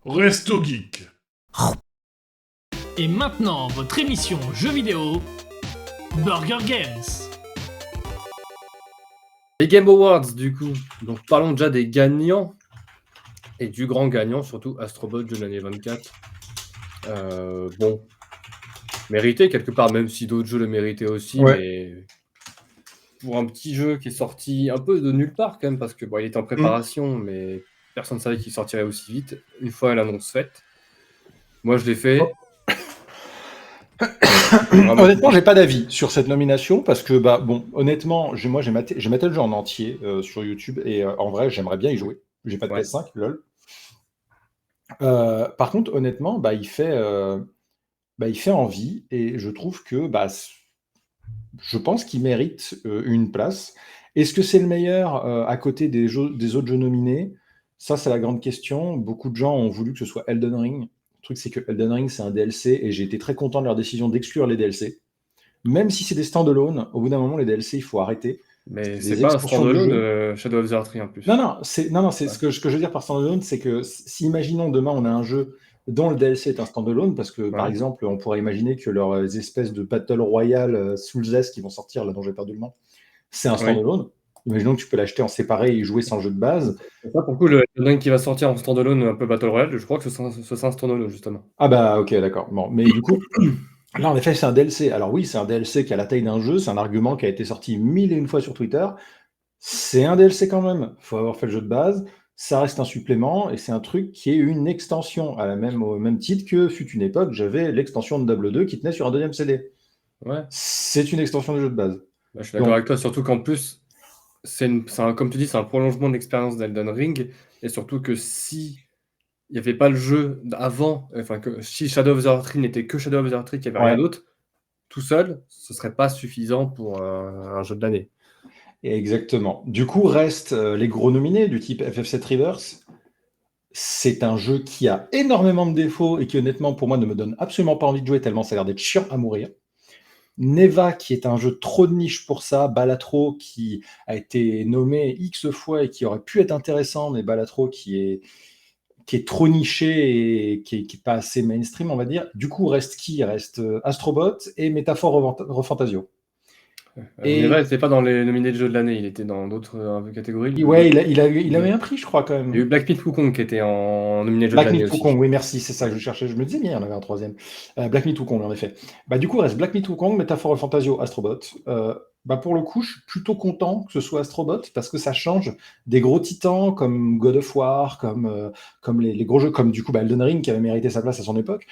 Resto Geek. Et maintenant, votre émission jeux vidéo, Burger Games. Les Game Awards, du coup. Donc, parlons déjà des gagnants. Et du grand gagnant, surtout Astrobot de l'année 24. Bon, mérité quelque part, même si d'autres jeux le méritaient aussi, Ouais. mais pour un petit jeu qui est sorti un peu de nulle part quand même, parce que bon, il était en préparation, mais personne ne savait qu'il sortirait aussi vite, une fois l'annonce faite. Moi, je l'ai fait. Honnêtement, j'ai pas d'avis sur cette nomination parce que, bon, honnêtement, j'ai maté le jeu en entier sur YouTube et en vrai, j'aimerais bien y jouer. J'ai pas de Ouais. PS5, lol. Par contre, honnêtement, il fait envie et je trouve que, je pense qu'il mérite une place. Est-ce que c'est le meilleur à côté des autres jeux nominés? Ça, c'est la grande question. Beaucoup de gens ont voulu que ce soit Elden Ring. Le truc, c'est que Elden Ring, c'est un DLC et j'ai été très content de leur décision d'exclure les DLC. Même si c'est des standalone, au bout d'un moment, les DLC, il faut arrêter. Mais C'est c'est des pas un extensions du standalone Shadow of the Heart en plus. Non, c'est ce que je veux dire par standalone, c'est que si, imaginons, demain, on a un jeu dont le DLC est un standalone, parce que, par Ouais. exemple, on pourrait imaginer que leurs espèces de Battle Royale Souls qui vont sortir, là, dont j'ai perdu le nom, c'est un standalone. Imaginons que tu peux l'acheter en séparé et y jouer sans jeu de base. Et ça, pour le coup, le Elden Ring qui va sortir en standalone, un peu Battle Royale, je crois que ce sera un standalone, justement. Ah ok, d'accord. Bon, mais du coup, là, en effet, c'est un DLC. Alors oui, c'est un DLC qui a la taille d'un jeu, c'est un argument qui a été sorti 1001 fois sur Twitter. C'est un DLC quand même. Il faut avoir fait le jeu de base. Ça reste un supplément et c'est un truc qui est une extension, au même titre que fut une époque, j'avais l'extension de Diablo 2 qui tenait sur un deuxième CD. Ouais. C'est une extension du jeu de base. Bah, je suis d'accord Donc, avec toi, surtout qu'en plus, comme tu dis, c'est un prolongement de l'expérience d'Elden Ring, et surtout que si il n'y avait pas le jeu avant, enfin que si Shadow of the Heart n'était que Shadow of the Heart, qu'il n'y avait rien ouais, d'autre, tout seul, ce serait pas suffisant pour un jeu de l'année. exactement. Du coup, restent les gros nominés du type FF7 Reverse. C'est un jeu qui a énormément de défauts et qui, honnêtement, pour moi, ne me donne absolument pas envie de jouer tellement ça a l'air d'être chiant à mourir. Neva, qui est un jeu trop de niche pour ça, Balatro, qui a été nommé X fois et qui aurait pu être intéressant, mais Balatro, qui est trop niché et qui est pas assez mainstream, on va dire. Du coup, reste qui? Il reste Astrobot et Métaphore Refantasio. Neva Et n'était pas dans les nominés de jeu de l'année, il était dans d'autres catégories. ouais, il a eu un prix, je crois, quand même. Il y a eu Black Myth Wukong qui était en nominé de jeu de Black l'année Myth aussi. Wukong, oui, merci, c'est ça que je cherchais. Je me disais, mais il y en avait un troisième. Black Myth Wukong, en effet. Du coup, il reste Black Myth Wukong, Métaphore Fantasio, Astrobot. Pour le coup, je suis plutôt content que ce soit Astrobot parce que ça change des gros titans comme God of War, comme les gros jeux comme du coup Elden Ring qui avait mérité sa place à son époque.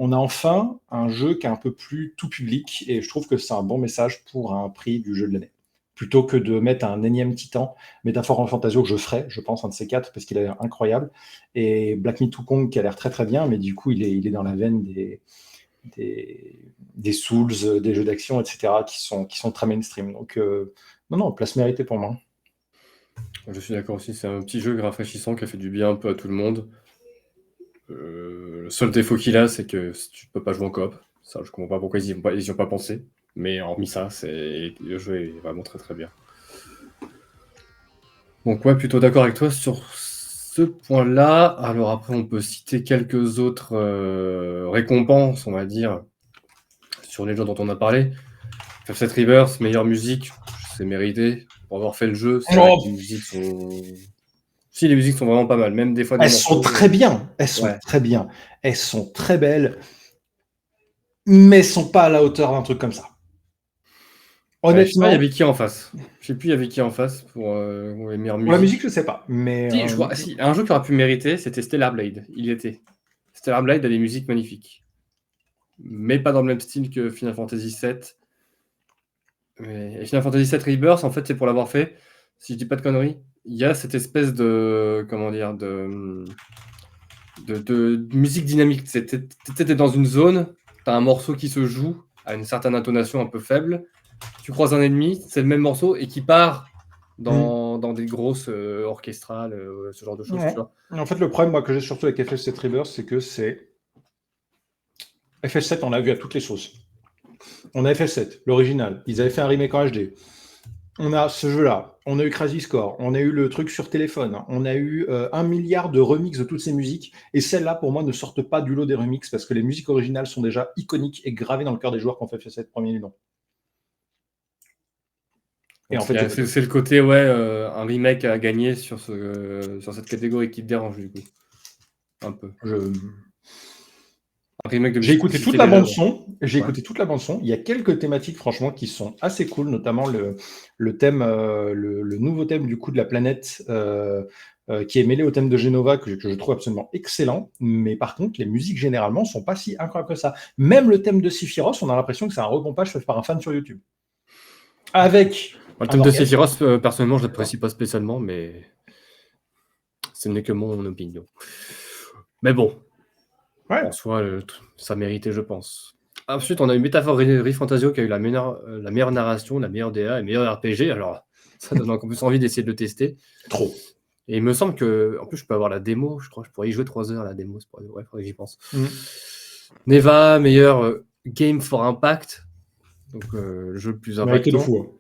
On a enfin un jeu qui est un peu plus tout public et je trouve que c'est un bon message pour un prix du jeu de l'année. Plutôt que de mettre un énième titan, Métaphore en Fantasio que je ferai, je pense, un de ces quatre, parce qu'il a l'air incroyable, et Black Myth Wukong qui a l'air très très bien, mais du coup il est dans la veine des Souls, des jeux d'action, etc., qui sont très mainstream. Donc non, place méritée pour moi. Je suis d'accord aussi, c'est un petit jeu rafraîchissant qui a fait du bien un peu à tout le monde. Le seul défaut qu'il a, c'est que tu peux pas jouer en coop. Ça, je comprends pas pourquoi ils y ont pas pensé. Mais hormis ça, le jeu est vraiment très très bien. Donc ouais, plutôt d'accord avec toi sur ce point-là. Alors après, on peut citer quelques autres récompenses, on va dire, sur les jeux dont on a parlé. FF7 Rebirth, meilleure musique, c'est mérité. Pour avoir fait le jeu, c'est vrai que les musiques sont... Si, les musiques sont vraiment pas mal, même des fois des Elles morceaux... sont très bien, elles sont Ouais. très bien, elles sont très belles, mais elles sont pas à la hauteur d'un truc comme ça. Ouais, je sais pas, il y Honnêtement, avait qui en face. Je sais plus, il y avait qui en face pour les meilleures pour la musique, musiques. je sais pas, mais Si, un jeu qui aurait pu mériter, c'était Stellar Blade. Il y était. Stellar Blade a des musiques magnifiques. Mais pas dans le même style que Final Fantasy VII. Et Final Fantasy VII Rebirth, en fait, c'est pour l'avoir fait. Si je dis pas de conneries, il y a cette espèce de... Comment dire de musique dynamique. T'es dans une zone, t'as un morceau qui se joue à une certaine intonation un peu faible. Tu croises un ennemi, c'est le même morceau et qui part dans des grosses orchestrales, ce genre de choses, ouais. tu vois. En fait, le problème moi, que j'ai surtout avec FF7 Rebirth, c'est que c'est FF7, on l'a vu à toutes les sauces. On a FF7, l'original. Ils avaient fait un remake en HD. On a ce jeu-là. on a eu Crazy Score, on a eu le truc sur téléphone, on a eu 1 milliard de remixes de toutes ces musiques, et celles-là, pour moi, ne sortent pas du lot des remixes, parce que les musiques originales sont déjà iconiques et gravées dans le cœur des joueurs qui ont fait FF7 premier du nom. Et en fait, c'est le côté, un remake à gagner sur cette catégorie qui te dérange, du coup. Un peu. Un remake de J'ai musique écouté qui toute fait la déjà, bande son. J'ai Ouais. écouté toute la bande son. Il y a quelques thématiques, franchement, qui sont assez cool, notamment le thème, le nouveau thème du coup de la planète, qui est mêlé au thème de Genova, que je trouve absolument excellent. Mais par contre, les musiques généralement sont pas si incroyables que ça. Même le thème de Sephiroth, on a l'impression que c'est un repompage fait par un fan sur YouTube. Avec Le un thème de orchestre. Sephiroth, personnellement, je l'apprécie pas spécialement, mais ce n'est que mon opinion. Mais bon, Ouais. en soi, ça méritait, je pense. Ensuite, on a eu Métaphore Fantasio qui a eu la meilleure narration, la meilleure DA et le meilleur RPG. Alors, ça donne encore plus envie d'essayer de le tester. Trop. Et il me semble que, en plus, je peux avoir la démo. Je crois que je pourrais y jouer 3 heures, la démo. Ouais, faudrait que j'y pense. Neva, meilleur Game for Impact. Donc, le jeu le plus Mérité de impactant. fou.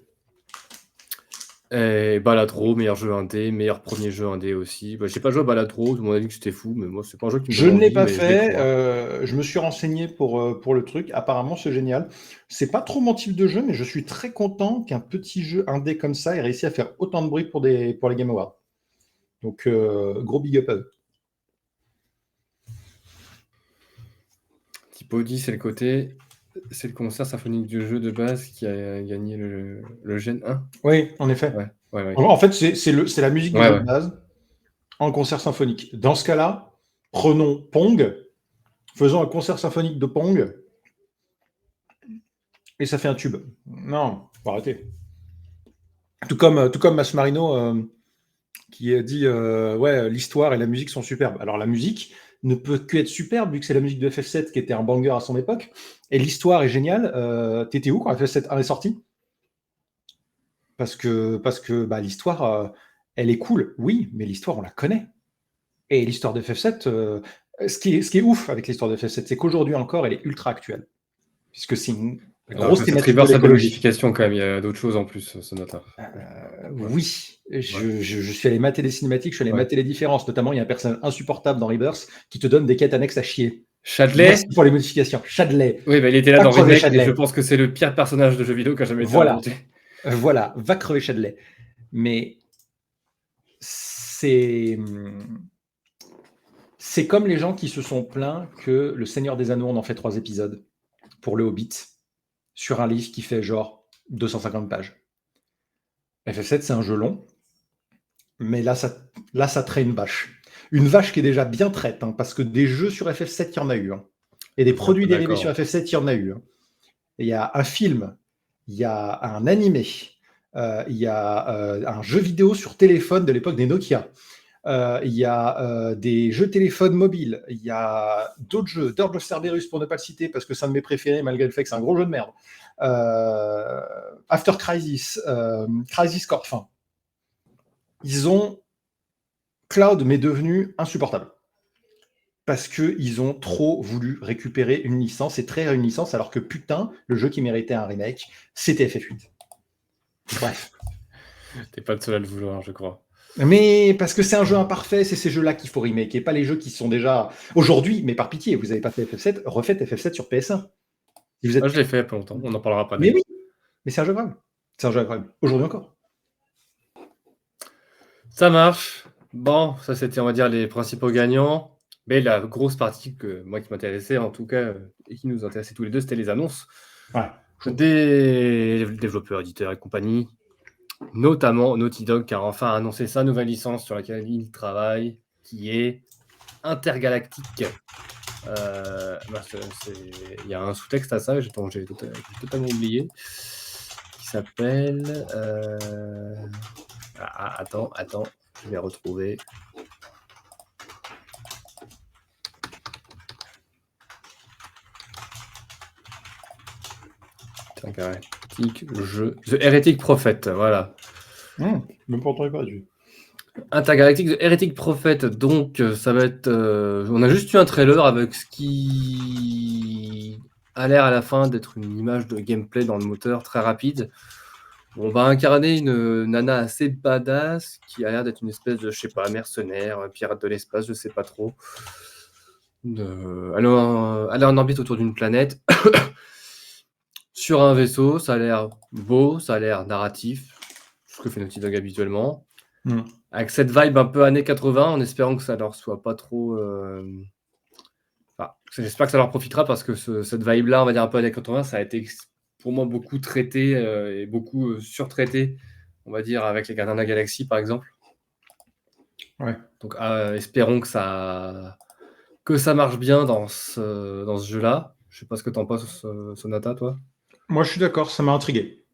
Et Balatro, meilleur jeu indé, meilleur premier jeu indé aussi. Je n'ai pas joué à Balatro, tout le monde a dit que c'était fou, mais moi, c'est pas un jeu qui me Je donne ne l'ai envie, pas mais je fait. découvre. Je me suis renseigné pour le truc. Apparemment, c'est génial. C'est pas trop mon type de jeu, mais je suis très content qu'un petit jeu indé comme ça ait réussi à faire autant de bruit pour les Game Awards. Donc, gros big up à eux. Tipody, c'est le concert symphonique du jeu de base qui a gagné le Gen 1. Oui, en effet. Ouais. En fait, c'est la musique du jeu de base en concert symphonique. Dans ce cas-là, prenons Pong, faisons un concert symphonique de Pong, et ça fait un tube. Non, faut arrêter. Tout comme Masmarino qui a dit l'histoire et la musique sont superbes. Alors la musique ne peut que être superbe vu que c'est la musique de FF7 qui était un banger à son époque, et l'histoire est géniale. T'étais où quand FF7 1 est sorti? Parce que l'histoire, elle est cool, oui, mais l'histoire on la connaît. Et l'histoire de FF7, ce qui est ouf avec l'histoire de FF7, c'est qu'aujourd'hui encore, elle est ultra actuelle, puisque c'est une grosse thématique de ça de l'écologie. modification quand même, il y a d'autres choses en plus, Sonata. Oui, je suis allé mater les cinématiques, je suis allé mater les différences, notamment il y a un personnage insupportable dans Rebirth qui te donne des quêtes annexes à chier. Chadley. Merci pour les modifications. Chadley. Oui, il était là dans crever Remake, Chadley. et je pense que c'est le pire personnage de jeu vidéo qui a jamais été inventé. Voilà, va crever Chadley. Mais c'est comme les gens qui se sont plaints que Le Seigneur des Anneaux, on en fait 3 épisodes pour le Hobbit, sur un livre qui fait genre 250 pages. FF7, c'est un jeu long, mais là, ça traîne une vache. Une vache qui est déjà bien traite, parce que des jeux sur FF7, il y en a eu. Et des produits dérivés sur FF7, il y en a eu. Il y a un film, il y a un animé, il y a un jeu vidéo sur téléphone de l'époque des Nokia. Il y a des jeux téléphone mobiles, il y a d'autres jeux, Dirge of Cerberus pour ne pas le citer parce que c'est un de mes préférés malgré le fait que c'est un gros jeu de merde. After Crisis, Crisis Core, enfin, ils ont Cloud mais devenu insupportable parce qu'ils ont trop voulu récupérer une licence et traire une licence alors que putain, le jeu qui méritait un remake, c'était FF8. Bref. T'es pas le seul à le vouloir, je crois. Mais parce que c'est un jeu imparfait, c'est ces jeux-là qu'il faut remake et pas les jeux qui sont déjà aujourd'hui. Mais par pitié, vous n'avez pas fait FF7, refaites FF7 sur PS1. Si je l'ai fait il y a pas longtemps, on en parlera pas. Mais oui, mais c'est un jeu grave. C'est un jeu incroyable. Aujourd'hui encore. Ça marche. Bon, ça c'était, on va dire, les principaux gagnants. Mais la grosse partie moi qui m'intéressait, en tout cas, et qui nous intéressait tous les deux, c'était les annonces des développeurs, éditeurs et compagnie. Notamment Naughty Dog qui a enfin annoncé sa nouvelle licence sur laquelle il travaille, qui est Intergalactic. Il y a un sous-texte à ça, j'ai totalement oublié, qui s'appelle... Attends, je vais retrouver... The Heretic Prophet, voilà. Même pas entendu parler du Intergalactic, The Heretic Prophet, donc ça va être... on a juste eu un trailer avec ce qui a l'air à la fin d'être une image de gameplay dans le moteur très rapide. On va incarner une nana assez badass qui a l'air d'être une espèce de, je sais pas, mercenaire, pirate de l'espace, je sais pas trop. Elle est en orbite autour d'une planète. Sur un vaisseau, ça a l'air beau, ça a l'air narratif, ce que fait Naughty Dog habituellement. Avec cette vibe un peu années 80, en espérant que ça leur soit pas trop... Enfin, j'espère que ça leur profitera parce que cette vibe-là, on va dire un peu années 80, ça a été pour moi beaucoup traité et beaucoup surtraité, on va dire, avec les Gardiens de la Galaxie, par exemple. Ouais. Donc, espérons que ça marche bien dans ce jeu-là. Je sais pas ce que t'en penses, Sonata, toi. Moi, je suis d'accord, ça m'a intrigué.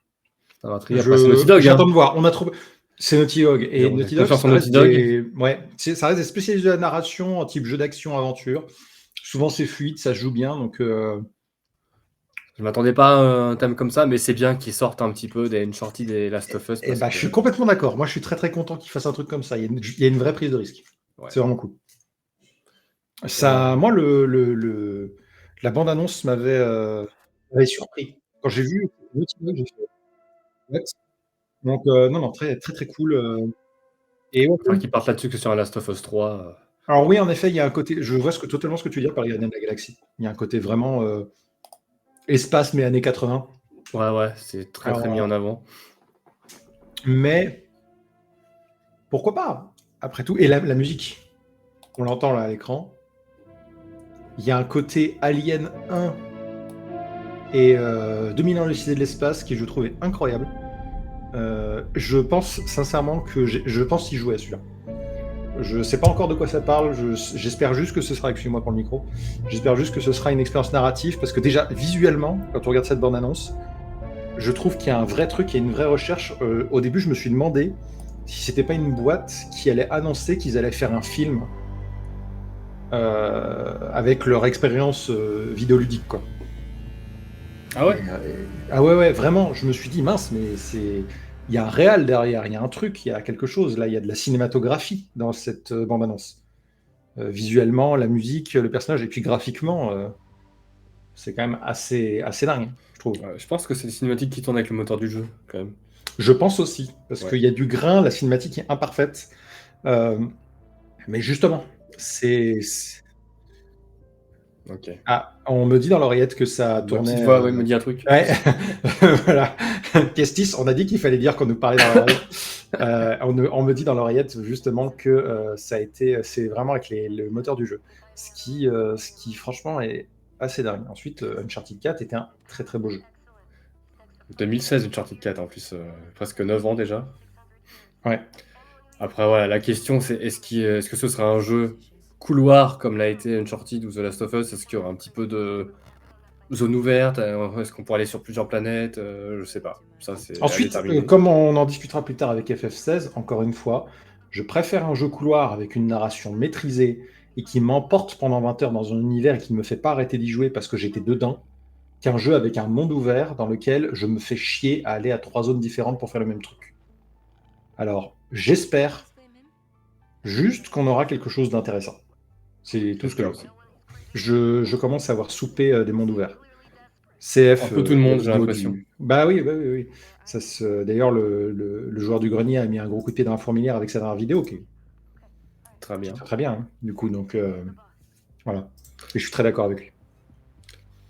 Ça m'a intrigué. Après, c'est Naughty Dog. J'attends de voir. On a trouvé. C'est Naughty Dog. Et Naughty Dog, ça reste des spécialistes de la narration en type jeu d'action-aventure. Souvent, c'est fluide, ça se joue bien. Donc, je m'attendais pas à un thème comme ça, mais c'est bien qu'ils sortent un petit peu des Uncharted et Last of Us. Je suis complètement d'accord. Moi, je suis très très content qu'ils fassent un truc comme ça. Il y a une vraie prise de risque. Ouais. C'est vraiment cool. Ça, moi, la bande-annonce m'avait surpris. Quand j'ai vu Naughty Dog, j'ai fait what? Donc, non, très très très cool. Et enfin, qu'ils partent là-dessus que sur un Last of Us 3. Alors oui, en effet, il y a un côté. Je vois totalement ce que tu veux dire par les Gardiens de la Galaxie. Il y a un côté vraiment espace, mais années 80. Ouais, c'est très très mis en avant. Mais pourquoi pas? Après tout, et la musique, on l'entend là à l'écran. Il y a un côté Alien 1 et 2000 ans l'Odyssée de l'espace qui je trouvais incroyable. Je pense sincèrement que je pense y jouer à celui-là. Je sais pas encore de quoi ça parle, j'espère juste que ce sera, excusez-moi pour le micro, j'espère juste que ce sera une expérience narrative, parce que déjà, visuellement, quand on regarde cette bande-annonce, je trouve qu'il y a un vrai truc, il y a une vraie recherche. Au début, je me suis demandé si c'était pas une boîte qui allait annoncer qu'ils allaient faire un film avec leur expérience vidéoludique, quoi. Ah ouais? Ah ouais, vraiment, je me suis dit, mince, mais c'est... Il y a un réel derrière, il y a un truc, il y a quelque chose. Là, il y a de la cinématographie dans cette bande-annonce. Visuellement, la musique, le personnage, et puis graphiquement, c'est quand même assez dingue, je trouve. Je pense que c'est des cinématiques qui tournent avec le moteur du jeu, quand même. Je pense aussi, parce qu'il y a du grain, la cinématique est imparfaite. Mais justement, c'est... Ok. Ah, on me dit dans l'oreillette que ça tournait... Petite voix, me dit un truc. Ouais, voilà. Kestis, on a dit qu'il fallait dire qu'on nous parlait dans l'oreillette. On me dit dans l'oreillette justement que c'est vraiment avec le moteur du jeu. Ce qui franchement est assez dingue. Ensuite, Uncharted 4 était un très très beau jeu. 2016, Uncharted 4 en plus, presque 9 ans déjà. Ouais. Après, voilà, la question c'est est-ce que ce sera un jeu couloir comme l'a été Uncharted ou The Last of Us? Est-ce qu'il y aura un petit peu de zone ouverte? Est-ce qu'on pourra aller sur plusieurs planètes? Je sais pas. Ça, c'est ensuite, comme on en discutera plus tard avec FF16, encore une fois, je préfère un jeu couloir avec une narration maîtrisée et qui m'emporte pendant 20 heures dans un univers et qui ne me fait pas arrêter d'y jouer parce que j'étais dedans, qu'un jeu avec un monde ouvert dans lequel je me fais chier à aller à 3 zones différentes pour faire le même truc. Alors, j'espère juste qu'on aura quelque chose d'intéressant. C'est tout ce que je commence à avoir soupé des mondes ouverts. CF. Un peu tout le monde, j'ai l'impression. Bah oui. D'ailleurs, le joueur du grenier a mis un gros coup de pied dans la fourmilière avec sa dernière vidéo. Très bien. Très bien, hein, du coup. Donc, voilà. Et je suis très d'accord avec lui.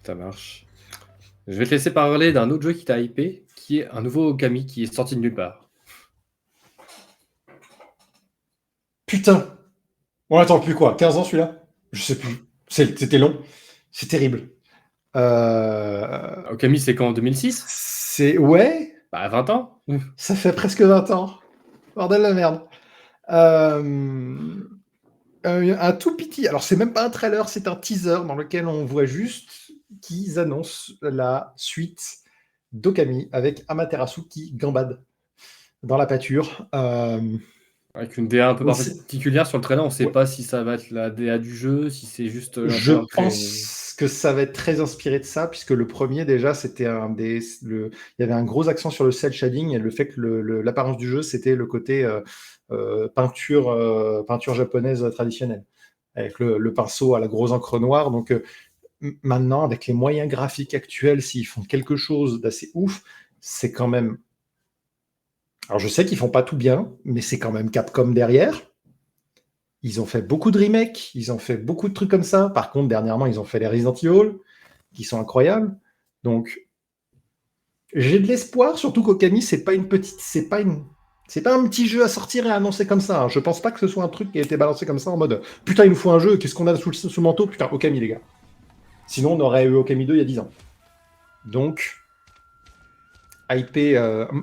Ça marche. Je vais te laisser parler d'un autre jeu qui t'a hypé, qui est un nouveau Okami qui est sorti de nulle part. Putain! On attend plus quoi? 15 ans celui-là? Je sais plus. C'était long. C'est terrible. Okami, c'est quand? En 2006? Ouais. Bah, 20 ans. Ça fait presque 20 ans. Bordel la merde. Un tout petit... Alors, c'est même pas un trailer, c'est un teaser dans lequel on voit juste qu'ils annoncent la suite d'Okami avec Amaterasu qui gambade dans la pâture. Avec une DA un peu particulière sur le trailer, on ne sait pas si ça va être la DA du jeu, si c'est juste... Je pense que ça va être très inspiré de ça, puisque le premier, déjà, c'était il y avait un gros accent sur le cel shading, et le fait que l'apparence du jeu, c'était le côté peinture japonaise traditionnelle, avec le pinceau à la grosse encre noire. Donc maintenant, avec les moyens graphiques actuels, s'ils font quelque chose d'assez ouf, c'est quand même Alors, je sais qu'ils font pas tout bien, mais c'est quand même Capcom derrière. Ils ont fait beaucoup de remakes, ils ont fait beaucoup de trucs comme ça. Par contre, dernièrement, ils ont fait les Resident Evil, qui sont incroyables. Donc, j'ai de l'espoir, surtout qu'Okami, c'est pas un petit jeu à sortir et à annoncer comme ça. Hein. Je pense pas que ce soit un truc qui a été balancé comme ça en mode putain, il nous faut un jeu, qu'est-ce qu'on a sous le manteau? Putain, Okami, les gars. Sinon, on aurait eu Okami 2 il y a 10 ans. Donc,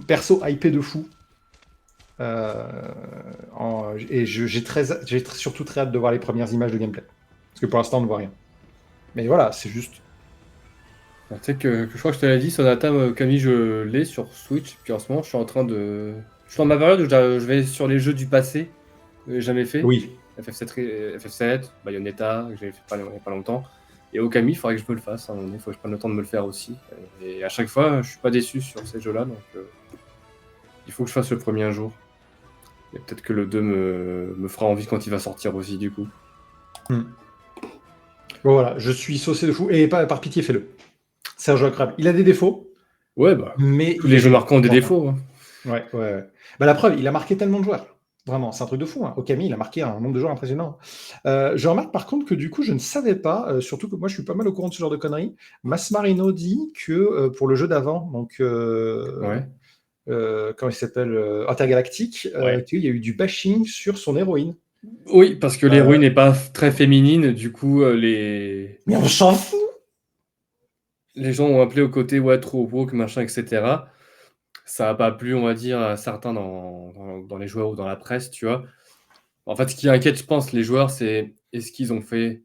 perso, hypé de fou. Et j'ai surtout très hâte de voir les premières images de gameplay. Parce que pour l'instant, on ne voit rien. Mais voilà, c'est juste. Tu sais que je crois que je te l'ai dit, Sonata Camille, je l'ai sur Switch. Puis en ce moment, je suis en train de. Je suis dans ma période où je vais sur les jeux du passé que j'ai jamais fait. Oui. FF7, Bayonetta, que j'avais fait il n'y a pas longtemps. Et Okami, il faudrait que je me le fasse. Il faut que je prenne le temps de me le faire aussi. Et à chaque fois, je suis pas déçu sur ces jeux-là. Donc il faut que je fasse le premier un jour. Et peut-être que le 2 me fera envie quand il va sortir aussi, du coup. Bon, voilà, je suis saucé de fou. Et par pitié, fais-le. C'est un jeu incroyable. Il a des défauts. Ouais, bah. Mais Tous les jeux marquants ont des défauts. Hein. Ouais. Bah, la preuve, il a marqué tellement de joueurs. Vraiment, c'est un truc de fou. Hein. Okami, il a marqué un nombre de joueurs impressionnant. Je remarque par contre que du coup, je ne savais pas, surtout que moi, je suis pas mal au courant de ce genre de conneries. Masmarino dit que pour le jeu d'avant, donc Ouais. comment il s'appelle, Intergalactique, Ouais. il y a eu du bashing sur son héroïne. Oui, parce que l'héroïne n'est pas très féminine, du coup, Mais on s'en fout! les gens ont appelé au côté ouais, trop woke, machin, etc. Ça n'a pas plu, on va dire, à certains dans les joueurs ou dans la presse, tu vois. En fait, ce qui inquiète, je pense, les joueurs, c'est est-ce qu'ils ont fait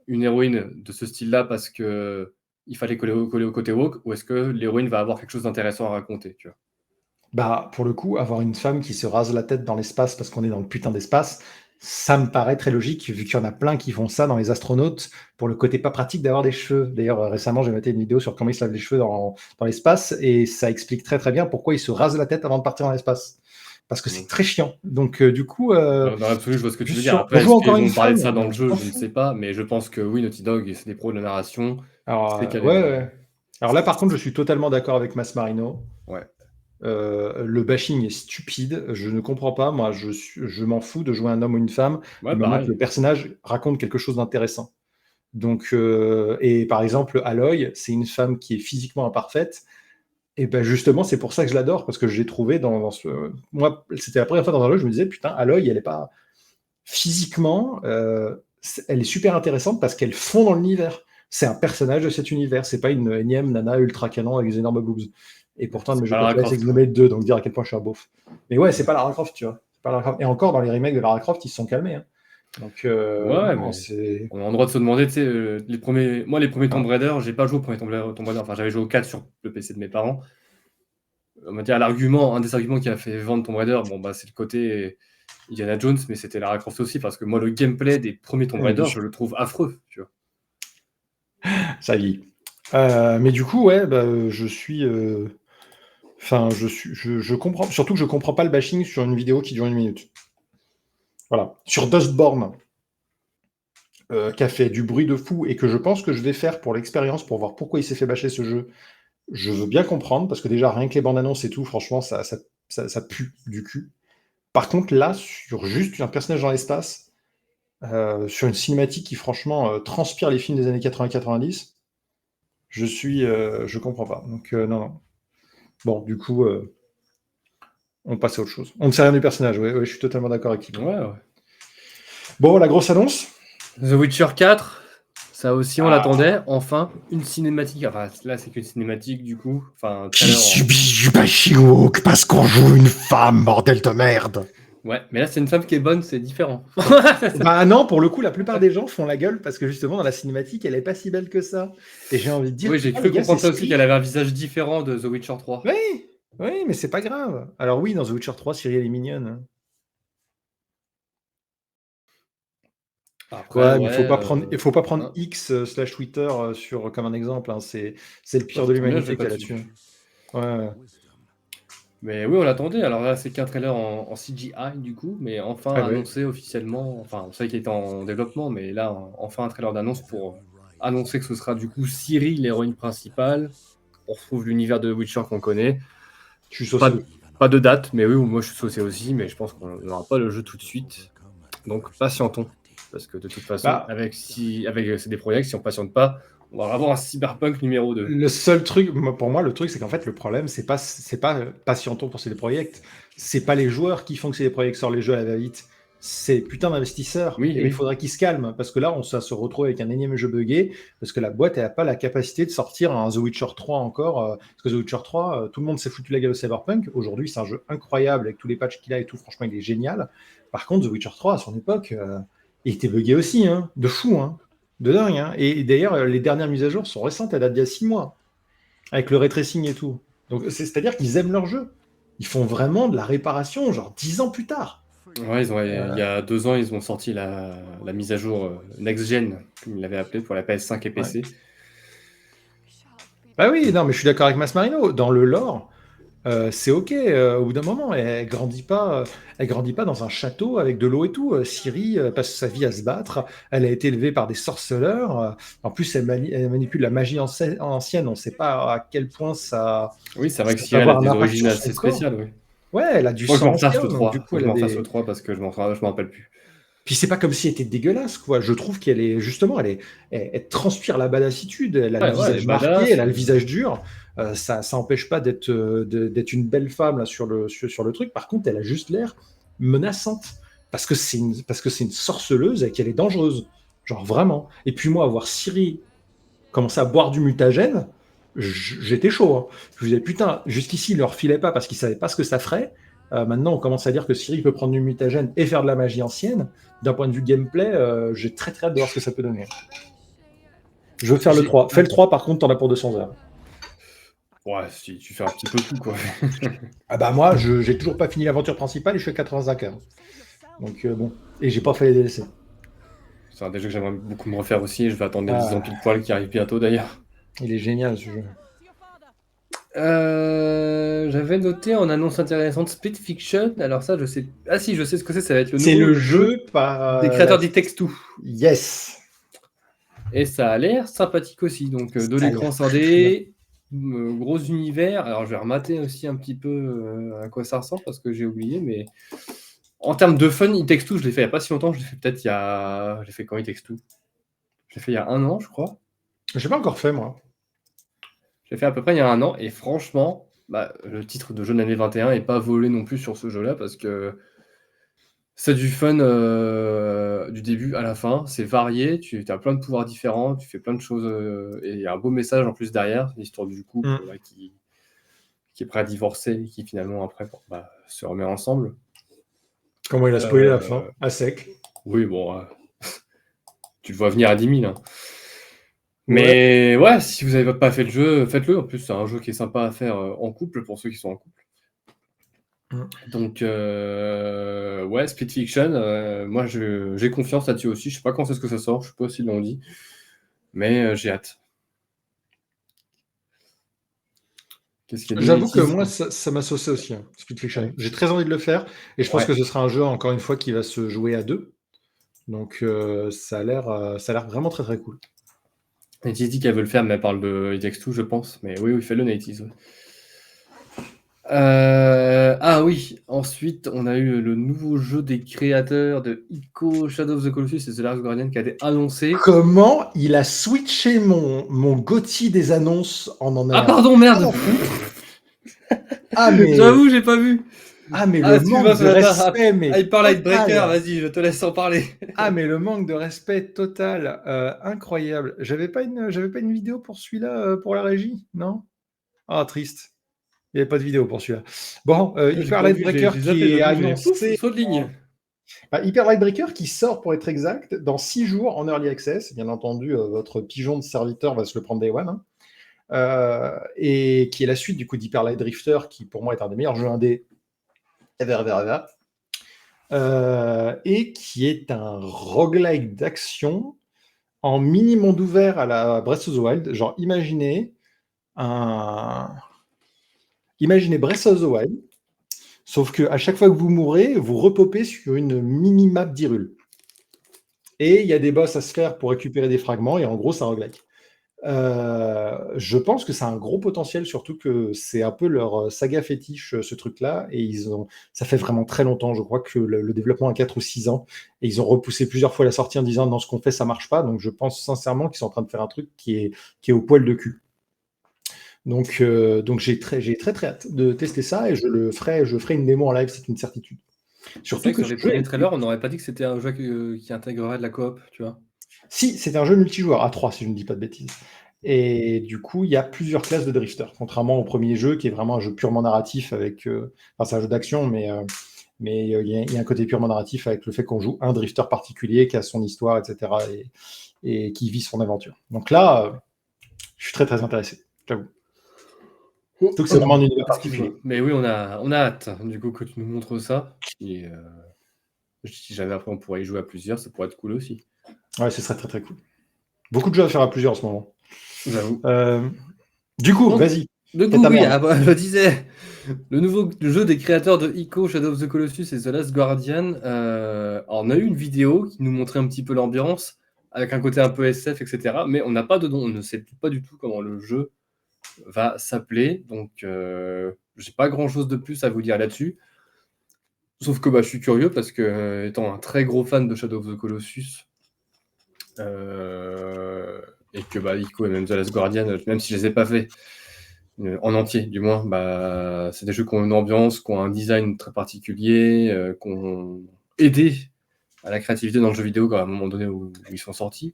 une héroïne de ce style-là parce que il fallait coller au côté woke, ou est-ce que l'héroïne va avoir quelque chose d'intéressant à raconter, tu vois. Bah, pour le coup, avoir une femme qui se rase la tête dans l'espace parce qu'on est dans le putain d'espace, ça me paraît très logique, vu qu'il y en a plein qui font ça dans les astronautes pour le côté pas pratique d'avoir des cheveux. D'ailleurs, récemment, j'ai maté une vidéo sur comment ils se lavent les cheveux dans l'espace et ça explique très très bien pourquoi ils se rasent la tête avant de partir dans l'espace. Parce que c'est très chiant. Donc, du coup, Dans l'absolu, je vois ce que tu veux dire. on Après, joue est-ce encore qu'ils une vont parler de femme, ça dans mais le on jeu? s'en Je ne fout. sais pas, mais je pense que oui, Naughty Dog, c'est des pros de la narration. Alors, C'est qu'il y a ouais. Alors là, par contre, je suis totalement d'accord avec Masmarino. Ouais. Le bashing est stupide. Je ne comprends pas. Moi, je m'en fous de jouer un homme ou une femme Ouais, du moment que pareil. le personnage raconte quelque chose d'intéressant. Donc, et par exemple, Aloy, c'est une femme qui est physiquement imparfaite. Et ben justement, c'est pour ça que je l'adore, parce que je l'ai trouvé dans ce. Moi, c'était la première fois dans un jeu, je me disais, putain, Aloy, elle est pas. Physiquement, elle est super intéressante parce qu'elle fond dans l'univers. C'est un personnage de cet univers. C'est pas une énième nana ultra canon avec des énormes boobs. Et pourtant, un de mes C'est jeux pas Lara préférés, c'est Croft. Xenoblade 2, donc dire à quel point je suis un beauf. Mais ouais, c'est pas Lara Croft, tu vois. C'est pas Lara Croft. Et encore, dans les remakes de Lara Croft, ils se sont calmés. Hein. Donc, Ouais, non, mais c'est. on a le droit de se demander, tu sais, les premiers Tomb Ah. Raider, j'ai pas joué au premier Tomb Raider, enfin j'avais joué au 4 sur le PC de mes parents. On va dire un des arguments qui a fait vendre Tomb Raider, bon bah c'est le côté Indiana Jones, mais c'était Lara Croft aussi, parce que moi le gameplay des premiers Tomb Raider, je le trouve affreux, tu vois. Ça y est. Mais du coup, ouais, bah, je suis. Enfin, je comprends. Surtout que je comprends pas le bashing sur une vidéo qui dure 1 minute. Voilà. Sur Dustborn, qui a fait du bruit de fou et que je pense que je vais faire pour l'expérience, pour voir pourquoi il s'est fait bâcher ce jeu. Je veux bien comprendre, parce que déjà, rien que les bandes annonces et tout, franchement, ça pue du cul. Par contre, là, sur juste un personnage dans l'espace, sur une cinématique qui, franchement, transpire les films des années 80-90, je comprends pas. Donc, non. Bon, du coup, on passe à autre chose. On ne sait rien du personnage, ouais, je suis totalement d'accord avec Kiko. Ouais. Bon, la grosse annonce. The Witcher 4, ça aussi on Ah. l'attendait, enfin, une cinématique, enfin là c'est qu'une cinématique du coup, enfin un Qui trailer subit du bashing woke parce qu'on joue une femme, bordel de merde. Ouais, mais là c'est une femme qui est bonne, c'est différent. Bah non, pour le coup, la plupart des gens font la gueule parce que justement, dans la cinématique, elle est pas si belle que ça. Et j'ai envie de dire, Oui, j'ai ah, cru les gars, comprendre c'est ça aussi, Siri. qu'elle avait un visage différent de The Witcher 3. Oui, mais c'est pas grave. Alors oui, dans The Witcher 3, Ciri, elle est mignonne. Après, Ouais, mais ouais, faut pas prendre hein. X / Twitter comme un exemple. Hein. C'est le Bah, pire ça de tombe bien, je l'humanité l'ai qu'il pas y a dessus. là-dessus. Ouais. Mais oui, on l'attendait, alors là c'est qu'un trailer en CGI du coup, mais enfin Ah ouais. annoncé officiellement, enfin on savait qu'il était en développement, mais là enfin un trailer d'annonce pour annoncer que ce sera du coup Ciri, l'héroïne principale. On retrouve l'univers de Witcher qu'on connaît. Je suis saucé Pas, de. Pas de date, mais oui, moi je suis saucé aussi, mais je pense qu'on n'aura pas le jeu tout de suite. Donc patientons. Parce que de toute façon, Bah, avec CD Projekt, si on patiente pas, on va avoir un Cyberpunk numéro 2. le seul truc, pour moi, le truc, c'est qu'en fait, le problème, c'est pas patientons pour CD Projekt. C'est pas les joueurs qui font que CD Projekt sort les jeux à la va-vite. C'est putain d'investisseurs. Oui, Et il oui. faudrait qu'ils se calment. Parce que là, on va se retrouver avec un énième jeu buggé. Parce que la boîte, elle n'a pas la capacité de sortir un The Witcher 3 encore. Parce que The Witcher 3, tout le monde s'est foutu la gueule au Cyberpunk. Aujourd'hui, c'est un jeu incroyable avec tous les patchs qu'il a et tout. Franchement, il est génial. Par contre, The Witcher 3, à son époque, il était buggé aussi. Hein. De fou. Hein. De dingue. Hein. Et d'ailleurs, les dernières mises à jour sont récentes. Elles datent d'il y a 6 mois. Avec le ray tracing et tout. Donc, c'est-à-dire qu'ils aiment leur jeu. Ils font vraiment de la réparation, genre 10 ans plus tard. Ouais, il y a 2 ans, ils ont sorti la mise à jour Next Gen, comme ils l'avaient appelé, pour la PS5 et PC. Bah oui, non, mais je suis d'accord avec Masmarino. Dans le lore, c'est ok. Au bout d'un moment, elle grandit pas dans un château avec de l'eau et tout. Ciri passe sa vie à se battre. Elle a été élevée par des sorceleurs. En plus, elle manipule la magie ancienne. On ne sait pas à quel point ça. Oui, c'est vrai que ça peut Cyril a avoir un des impact origines sur son assez corps. spéciales. Oui. Ouais, elle a du Faut que je m'en sang refasse ancien, le donc 3. du Faut coup, que je elle a m'en refasse des. le 3 parce que je m'en rappelle plus. Puis c'est pas comme si elle était dégueulasse, quoi. Je trouve qu'elle est justement, elle transpire la badassitude. Elle a le Ouais, elle est visage marqué, badass. elle a le visage dur. Ça empêche pas d'être une belle femme là sur le truc. Par contre, elle a juste l'air menaçante parce que c'est une sorceleuse et qu'elle est dangereuse. Genre vraiment. Et puis moi, avoir Ciri commencer à boire du mutagène, j'étais chaud. Hein. Je me disais, putain, jusqu'ici, il ne leur filait pas parce qu'ils ne savaient pas ce que ça ferait. Maintenant, on commence à dire que Ciri peut prendre du mutagène et faire de la magie ancienne. D'un point de vue gameplay, j'ai très très hâte de voir ce que ça peut donner. Je veux faire le 3. Fais le 3, par contre, t'en as pour 200 heures. Ouais, si tu fais un petit peu tout, quoi. Ah bah moi, j'ai toujours pas fini l'aventure principale et je suis à 85 heures. Donc bon. Et j'ai pas fait les DLC. C'est un des jeux que j'aimerais beaucoup me refaire aussi. Et je vais attendre les 10 ans pile poil qui arrivent bientôt d'ailleurs. Il est génial ce jeu. J'avais noté en annonce intéressante Split Fiction. Alors ça, je sais. Ah si, je sais ce que c'est. Ça va être le C'est nouveau le jeu par des créateurs d'It Takes Two. Yes. Et ça a l'air sympathique aussi. Donc de Ça a l'écran l'air scindé, gros univers. Alors je vais remater aussi un petit peu à quoi ça ressemble parce que j'ai oublié. Mais en termes de fun, It Takes Two, je l'ai fait il n'y a pas si longtemps. Je l'ai fait peut-être il y a. Je l'ai fait quand It Takes Two? Je l'ai fait il y a 1 an, je crois. J'ai pas encore fait moi. Je l'ai fait à peu près il y a 1 an. Et franchement, le titre de jeu de l'année 21 n'est pas volé non plus sur ce jeu-là parce que c'est du fun du début à la fin. C'est varié. Tu as plein de pouvoirs différents. Tu fais plein de choses. Et il y a un beau message en plus derrière. L'histoire du couple qui est prêt à divorcer et qui finalement après se remet ensemble. Comment il a spoilé la fin? À sec. Oui, bon. Tu le vois venir à 10 000. Hein. Mais ouais, si vous n'avez pas fait le jeu, faites-le. En plus, c'est un jeu qui est sympa à faire en couple pour ceux qui sont en couple. Donc, ouais, Split Fiction, moi j'ai confiance là-dessus aussi. Je sais pas quand est-ce que ça sort, je sais pas s'ils l'ont dit, mais j'ai hâte. J'avoue que moi, ça m'a saucé aussi, hein, Split Fiction. J'ai très envie de le faire, et je pense que ce sera un jeu, encore une fois, qui va se jouer à 2. Donc, ça a l'air vraiment très très cool. Nighties dit qu'elle veut le faire, mais elle parle de It Takes Two, je pense. Mais oui, fais-le, Nighties. Ouais. Ah oui, ensuite, on a eu le nouveau jeu des créateurs de Ico, Shadow of the Colossus et The Last Guardian qui a été annoncé. Comment il a switché mon GOTY des annonces en Ah pardon, merde. Ah mais... J'avoue, j'ai pas vu. Ah mais le manque de respect, mais Hyper Light Breaker, vas-y, je te laisse en parler. Ah mais le manque de respect total, incroyable. J'avais pas une vidéo pour celui-là, pour la régie, non? Ah triste. Il n'y avait pas de vidéo pour celui-là. Bon, Hyper Light Breaker qui est annoncé. Saut de ligne. Hyper Light Breaker qui sort, pour être exact, dans 6 jours en Early Access. Bien entendu, votre pigeon de serviteur va se le prendre Day One. Hein. Et qui est la suite du coup d'Hyper Light Drifter, qui pour moi est un des meilleurs jeux indés ever. Et qui est un roguelike d'action en mini-monde ouvert à la Breath of the Wild. Genre, imaginez Breath of the Wild, sauf qu'à chaque fois que vous mourrez, vous repopez sur une mini-map d'Hyrule. Et il y a des boss à se faire pour récupérer des fragments, et en gros, c'est un roguelike. Je pense que c'est un gros potentiel, surtout que c'est un peu leur saga fétiche, ce truc-là, et ça fait vraiment très longtemps, je crois que le développement a 4 ou 6 ans, et ils ont repoussé plusieurs fois la sortie en disant non, ce qu'on fait, ça marche pas, donc je pense sincèrement qu'ils sont en train de faire un truc qui est au poil de cul. Donc j'ai très hâte de tester ça, et je ferai une démo en live, c'est une certitude. C'est Surtout vrai que que sur ce les jeu premiers est- trailers, on n'aurait pas dit que c'était un jeu qui intégrerait de la coop, tu vois. Si, c'est un jeu multijoueur, à 3 si je ne dis pas de bêtises. Et du coup, il y a plusieurs classes de drifters, contrairement au premier jeu qui est vraiment un jeu purement narratif enfin, c'est un jeu d'action, mais il y a un côté purement narratif avec le fait qu'on joue un drifter particulier qui a son histoire, etc. et qui vit son aventure. Donc là, je suis très très intéressé, j'avoue. Surtout que c'est vraiment un univers particulier. Mais oui, on a hâte, du coup, que tu nous montres ça. Et si jamais après on pourrait y jouer à plusieurs, ça pourrait être cool aussi. Ouais, ce serait très très cool. Beaucoup de jeux à faire à plusieurs en ce moment. J'avoue. Du coup, Donc, vas-y. du Fais coup, ta oui, merde. je disais, le nouveau jeu des créateurs de Ico, Shadow of the Colossus et The Last Guardian, on a eu une vidéo qui nous montrait un petit peu l'ambiance, avec un côté un peu SF, etc. Mais on n'a pas de nom, on ne sait pas du tout comment le jeu va s'appeler. Donc, j'ai pas grand-chose de plus à vous dire là-dessus. Sauf que je suis curieux parce que, étant un très gros fan de Shadow of the Colossus, et que Ico et même The Last Guardian, même si je les ai pas fait en entier, du moins, c'est des jeux qui ont une ambiance, qui ont un design très particulier, qui ont aidé à la créativité dans le jeu vidéo à un moment donné où ils sont sortis.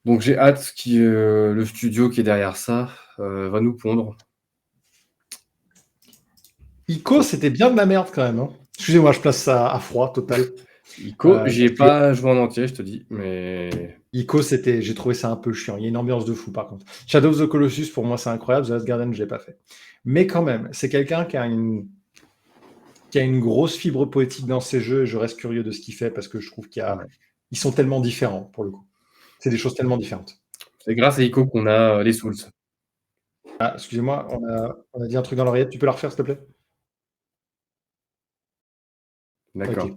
Donc j'ai hâte que le studio qui est derrière ça va nous pondre. Ico, c'était bien de la merde quand même, hein. Excusez-moi, je place ça à froid total. Ico, j'y ai Parce que pas joué en entier, je te dis, mais Ico, j'ai trouvé ça un peu chiant. Il y a une ambiance de fou par contre. Shadow of the Colossus, pour moi, c'est incroyable. The Last Guardian, je l'ai pas fait. Mais quand même, c'est quelqu'un qui a une grosse fibre poétique dans ses jeux, et je reste curieux de ce qu'il fait parce que je trouve ouais. ils sont tellement différents pour le coup. C'est des choses tellement différentes. C'est grâce à Ico qu'on a les Souls. Ah, excusez-moi, on a dit un truc dans l'oreillette. Tu peux la refaire, s'il te plaît? D'accord. Ok.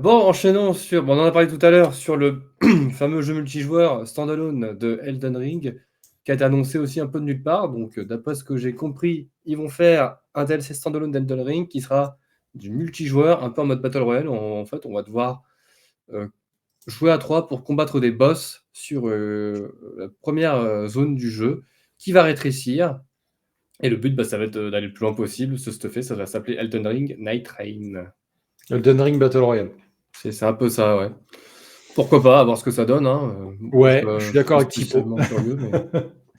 Enchaînons sur. On en a parlé tout à l'heure sur le fameux jeu multijoueur standalone de Elden Ring, qui a été annoncé aussi un peu de nulle part. Donc, d'après ce que j'ai compris, ils vont faire un DLC standalone d'Elden Ring qui sera du multijoueur, un peu en mode Battle Royale. En fait, on va devoir jouer à 3 pour combattre des boss sur la première zone du jeu, qui va rétrécir. Et le but, ça va être d'aller le plus loin possible. Ce stuffé, ça va s'appeler Elden Ring Night Rain. Elden Ring Battle Royale. C'est un peu ça, ouais. Pourquoi pas, à voir ce que ça donne. Hein. Ouais, je suis Je suis d'accord pas avec Tipo. spécialement curieux, mais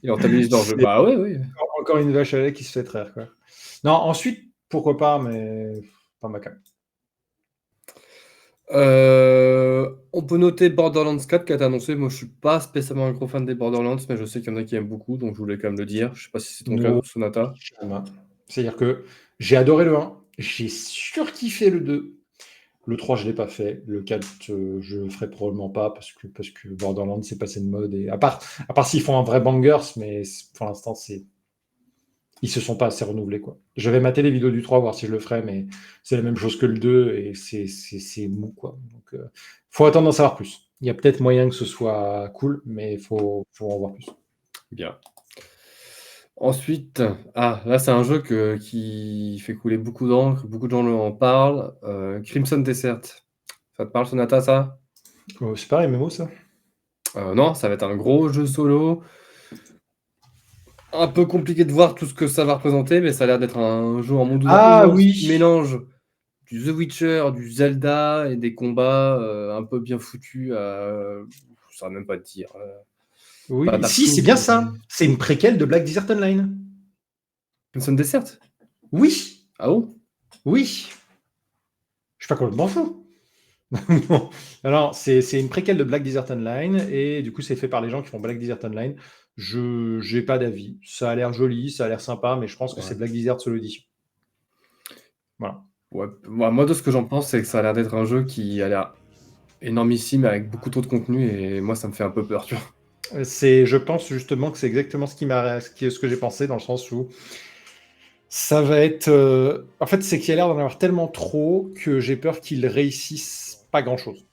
il rentabilise leur jeu. C'est Bah ouais, oui. encore une vache à lait qui se fait traire, quoi. Non, ensuite, pourquoi pas, mais pas ma cam. On peut noter Borderlands 4 qui a été annoncé. Moi, je suis pas spécialement un gros fan des Borderlands, mais je sais qu'il y en a qui aiment beaucoup, donc je voulais quand même le dire. Je sais pas si c'est ton cas, No. Sonata. C'est-à-dire que j'ai adoré le 1, j'ai surkiffé le 2. Le 3, je ne l'ai pas fait. Le 4, je le ferai probablement pas parce que Borderlands, c'est passé de mode. Et à part s'ils font un vrai bangers, mais pour l'instant, ils se sont pas assez renouvelés, quoi. Je vais mater les vidéos du 3, voir si je le ferai, mais c'est la même chose que le 2 et c'est mou, quoi. Donc, faut attendre d'en savoir plus. Il y a peut-être moyen que ce soit cool, mais il faut en voir plus. Bien. Ensuite, là, c'est un jeu qui fait couler beaucoup d'encre, beaucoup de gens en parlent. Crimson Desert. Ça te parle, Sonata, ça? C'est pareil, MMO, ça? Non, ça va être un gros jeu solo. Un peu compliqué de voir tout ce que ça va représenter, mais ça a l'air d'être un jeu en monde ouvert Ah immense oui! qui mélange du The Witcher, du Zelda et des combats un peu bien foutus. Je saurais même pas te dire. Pas Oui, Dark si, c'est Souls, bien mais ça. C'est une préquelle de Black Desert Online. Crimson Desert? Oui, Ah bon? oui. Je suis pas complètement fou. Non. Alors, c'est une préquelle de Black Desert Online et du coup, c'est fait par les gens qui font Black Desert Online. Je n'ai pas d'avis. Ça a l'air joli, ça a l'air sympa, mais je pense que Ouais. c'est Black Desert solo edition. Voilà. Ouais. Moi, de ce que j'en pense, c'est que ça a l'air d'être un jeu qui a l'air énormissime avec beaucoup trop de contenu et moi, ça me fait un peu peur, tu vois. Je pense justement que c'est exactement ce que j'ai pensé, dans le sens où ça va être. En fait, c'est qu'il y a l'air d'en avoir tellement trop que j'ai peur qu'ils réussissent pas grand-chose.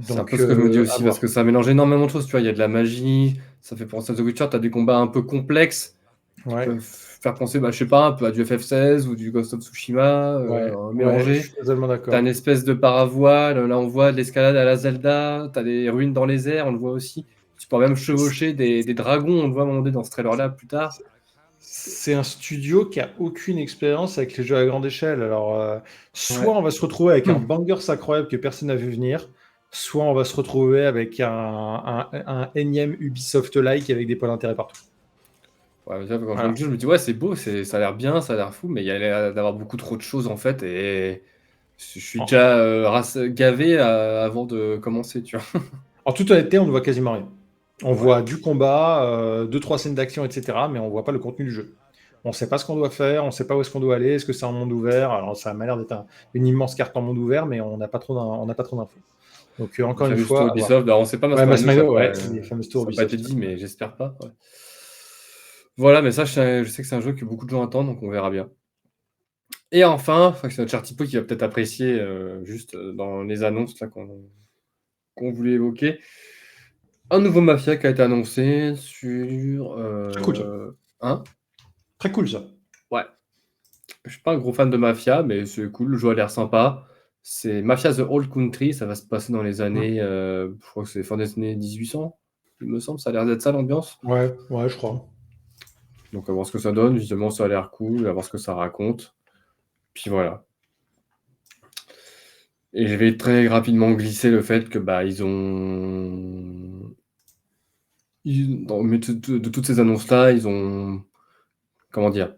C'est un Donc, peu ce que je me dis à aussi, parce voir. que ça mélange énormément de choses, tu vois. Il y a de la magie, ça fait penser à The Witcher, t'as des combats un peu complexes qui Ouais, peuvent faire penser, je sais pas, un peu à du FF16 ou du Ghost of Tsushima ouais, je mélangé. suis totalement T'as d'accord. une espèce de paravoile, là on voit de l'escalade à la Zelda, t'as des ruines dans les airs, on le voit aussi. Tu peux même chevaucher des dragons, on le voit à un moment donné dans ce trailer-là plus tard. C'est un studio qui a aucune expérience avec les jeux à grande échelle. Alors, Ouais. soit on va se retrouver avec un banger incroyable que personne n'a vu venir, soit on va se retrouver avec un énième Ubisoft-like avec des points d'intérêt partout. Ouais, tu vois, quand je vois Voilà. le jeu, je me dis, ouais, c'est beau, ça a l'air bien, ça a l'air fou, mais il y a l'air d'avoir beaucoup trop de choses en fait, et je suis En, déjà gavé avant de commencer, tu vois. en toute honnêteté, on ne voit quasiment rien. On Ouais. voit du combat, deux, trois scènes d'action, etc., mais on voit pas le contenu du jeu. On ne sait pas ce qu'on doit faire, on ne sait pas où est-ce qu'on doit aller, est-ce que c'est un monde ouvert? Alors, ça a l'air d'être une immense carte en monde ouvert, mais on n'a pas trop d'infos. Donc, Les encore une fameux tours fois, à voir. Ubisoft, on sait pas Ouais, Mastermind, Massimo, ouais, les fameux tours ça a pas été Ubisoft. dit, mais j'espère pas. Ouais. Voilà, mais ça, je sais que c'est un jeu que beaucoup de gens attendent, donc on verra bien. Et enfin, c'est notre cher Tipo qui va peut-être apprécier juste dans les annonces là, qu'on voulait évoquer. Un nouveau Mafia qui a été annoncé sur. Très cool, ça. Hein? Très cool, ça. Ouais. Je suis pas un gros fan de Mafia, mais c'est cool, le jeu a l'air sympa. C'est Mafia The Old Country, ça va se passer dans les années. Je crois que c'est fin des années 1800, il me semble, ça a l'air d'être ça l'ambiance. Ouais, ouais, je crois. Donc, à voir ce que ça donne. Justement, ça a l'air cool, à voir ce que ça raconte. Puis voilà. Et je vais très rapidement glisser le fait que ils ont. De toutes ces annonces-là, ils ont. Comment dire?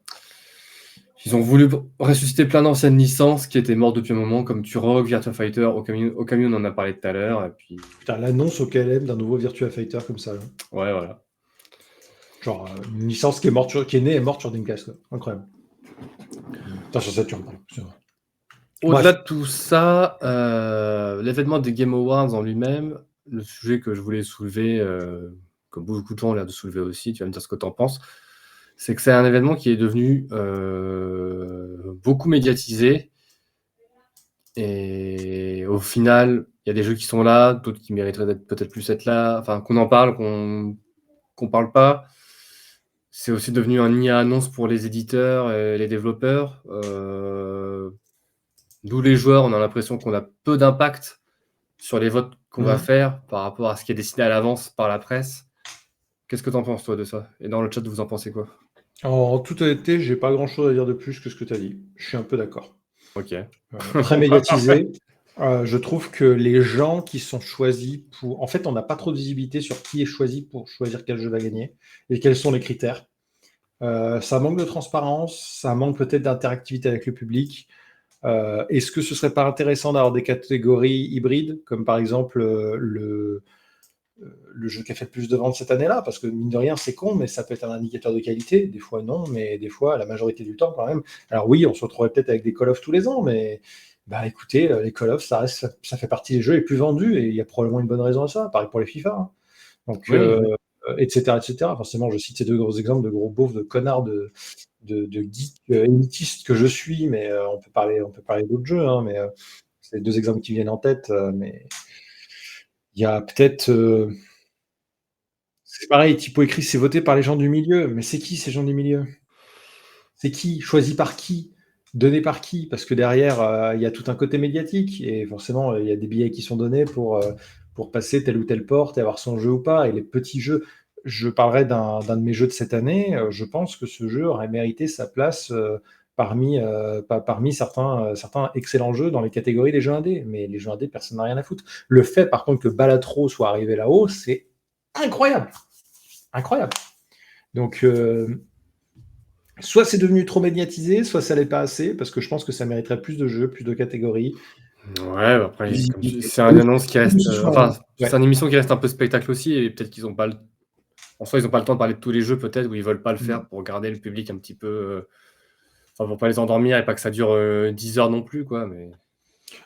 Ils ont voulu ressusciter plein d'anciennes licences qui étaient mortes depuis un moment, comme Turok, Virtua Fighter, Okami, on en a parlé tout à l'heure. Et puis. Putain, l'annonce au KLM d'un nouveau Virtua Fighter comme ça, là. Ouais, voilà. Genre, une licence qui est, qui est née et morte sur Dreamcast, quoi. Incroyable. Putain, sur Saturn, pardon. Au-delà Bref. de tout ça, l'événement des Game Awards en lui-même, le sujet que je voulais soulever, comme beaucoup de gens ont l'air de soulever aussi, tu vas me dire ce que tu en penses, c'est que c'est un événement qui est devenu beaucoup médiatisé. Et au final, il y a des jeux qui sont là, d'autres qui mériteraient peut-être plus être là, enfin qu'on en parle, qu'on parle pas. C'est aussi devenu un nid à annonces pour les éditeurs et les développeurs. D'où les joueurs, on a l'impression qu'on a peu d'impact sur les votes qu'on va faire par rapport à ce qui est décidé à l'avance par la presse. Qu'est-ce que tu en penses, toi, de ça? Et dans le chat, vous en pensez quoi? En toute honnêteté, j'ai pas grand-chose à dire de plus que ce que tu as dit. Je suis un peu d'accord. Ok. Très médiatisé. Je trouve que les gens qui sont choisis pour... En fait, on n'a pas trop de visibilité sur qui est choisi pour choisir quel jeu va gagner et quels sont les critères. Ça manque de transparence, ça manque peut-être d'interactivité avec le public. Est-ce que ce serait pas intéressant d'avoir des catégories hybrides, comme par exemple le jeu qui a fait le plus de ventes cette année-là? Parce que mine de rien, c'est con, mais ça peut être un indicateur de qualité. Des fois, non, mais des fois, la majorité du temps, quand même. Alors oui, on se retrouverait peut-être avec des Call of tous les ans, mais écoutez, les Call of, ça fait partie des jeux les plus vendus et il y a probablement une bonne raison à ça. Pareil pour les FIFA. Hein. Donc, Oui, etc., etc. Forcément, je cite ces deux gros exemples de gros beaufs, de connards, de geeks élitistes que je suis, mais on peut parler d'autres jeux, hein, mais c'est les deux exemples qui viennent en tête. Mais il y a peut-être. C'est pareil, Typo écrit, c'est voté par les gens du milieu. Mais c'est qui ces gens du milieu? C'est qui? Choisi par qui? Donné par qui? Parce que derrière, il y a tout un côté médiatique. Et forcément, il y a des billets qui sont donnés pour passer telle ou telle porte et avoir son jeu ou pas. Et les petits jeux, je parlerai d'un de mes jeux de cette année. Je pense que ce jeu aurait mérité sa place parmi certains excellents jeux dans les catégories des jeux indés. Mais les jeux indés, personne n'a rien à foutre. Le fait, par contre, que Balatro soit arrivé là-haut, c'est incroyable. Incroyable. Donc, soit c'est devenu trop médiatisé, soit ça l'est pas assez, parce que je pense que ça mériterait plus de jeux, plus de catégories. ouais, après, Visibilité. c'est une annonce qui reste. Ouais. C'est une émission qui reste un peu spectacle aussi, et peut-être qu'ils n'ont pas En soi, ils n'ont pas le temps de parler de tous les jeux, peut-être, ou ils veulent pas le faire pour garder le public un petit peu. Enfin, pour pas les endormir et pas que ça dure 10 heures non plus, quoi. Mais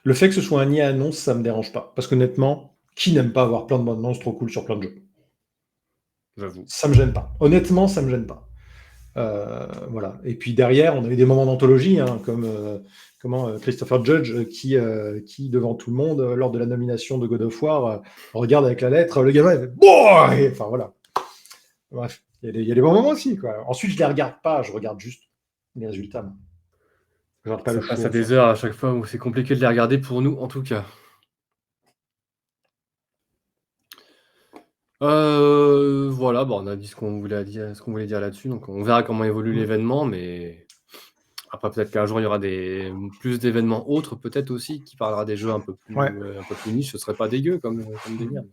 Le fait que ce soit un IA annonce, ça me dérange pas. Parce qu'honnêtement, qui n'aime pas avoir plein de bandes annonces trop cool sur plein de jeux? j'avoue. Ça me gêne pas. Honnêtement, ça me gêne pas. Voilà. Et puis derrière, on a eu des moments d'anthologie, hein, comme Christopher Judge qui, devant tout le monde, lors de la nomination de God of War, regarde avec la lettre, le gamin, il fait Boy! Enfin voilà. Bref, il y a des bons moments aussi, quoi. Ensuite, je les regarde pas, je regarde juste les résultats. Moi. Je regarde pas Ça le passe show. à des heures à chaque fois où c'est compliqué de les regarder pour nous, en tout cas. Voilà, bon, on a dit ce qu'on voulait dire là-dessus, donc on verra comment évolue l'événement, mais après peut-être qu'un jour il y aura plus d'événements autres, peut-être aussi, qui parlera des jeux un peu plus Ouais. niche, ce serait pas dégueu comme délire.